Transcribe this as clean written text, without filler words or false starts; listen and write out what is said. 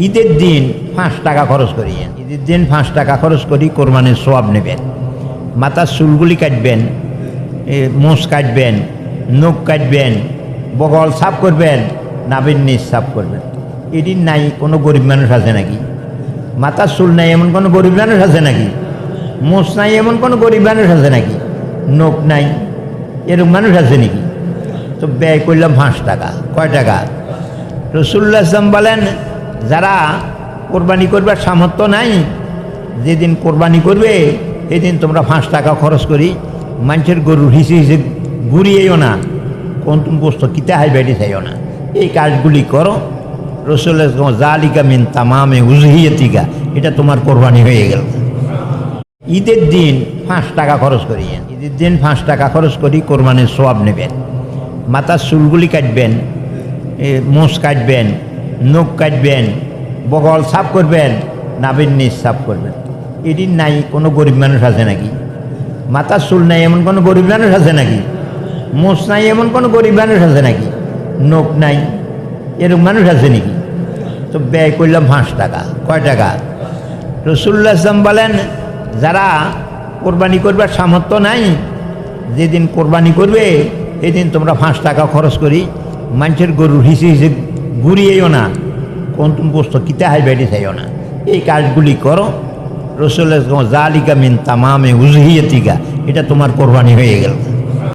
ঈদের দিন 5 টাকা খরচ করি, ঈদের দিন 5 টাকা খরচ করি, কোরবানির সওয়াব নেবেন। মাথার চুলগুলি কাটবেন, মোষ কাটবেন, নখ কাটবেন, বগল সাফ করবেন, নাভির নিচ সাফ করবেন। এটি নাই কোনো গরিব মানুষ আছে নাকি? মাথার চুল নাই এমন কোনো গরিব মানুষ আছে নাকি? মোষ নাই এমন কোনো গরিব মানুষ আছে নাকি? নখ নাই এরকম মানুষ আছে নাকি? তো ব্যয় করলাম 5 টাকা। কয় টাকা? রাসূলুল্লাহ সাল্লাল্লাহু আলাইহি ওয়াসাল্লাম বলেন, যারা কোরবানি করবার সামর্থ্য নাই, যেদিন কোরবানি করবে সেদিন তোমরা 5 টাকা খরচ করি মানুষের গরুর হিসে হিসে ঘুরিয়েও না, কোন তুমি বস্তু কিতে হাই বেড়ে চাইও না, এই কাজগুলি করো। রাসূলুল্লাহ জালিকা মিন তামামে উজহিয়াতিকা, এটা তোমার কোরবানি হয়ে গেল। ঈদের দিন 5 টাকা খরচ করি, ঈদের দিন 5 টাকা খরচ করি, কোরবানির সওয়াব নেবেন। মাথার চুলগুলি কাটবেন, মোষ কাটবেন, নখ কাটবেন, বগল সাফ করবেন, নাভির নিচ সাফ করবেন। এটি নাই কোনো গরিব মানুষ আছে নাকি? মাথার চুল নাই এমন কোনো গরিব মানুষ আছে নাকি? মোষ নাই এমন কোনো গরিব মানুষ আছে নাকি? নখ নাই এরকম মানুষ আছে নাকি? তো ব্যয় করলাম 5 টাকা। কয় টাকা? রাসূলুল্লাহ সাল্লাল্লাহু আলাইহি ওয়াসাল্লাম বলেন, যারা কোরবানি করবার সামর্থ্য নাই, যেদিন কোরবানি করবে সেদিন তোমরা 5 টাকা খরচ করি মানুষের গরুর হিসে হিসে ঘুরিয়েও না, কোন তুমি বস্তু কিতে হাই বেড়ে চাইও না, এই কাজগুলি করো। রাসূলুল্লাহ জালিকা মিন তামামে উজহিয়াতিকা, এটা তোমার কোরবানি হয়ে গেল।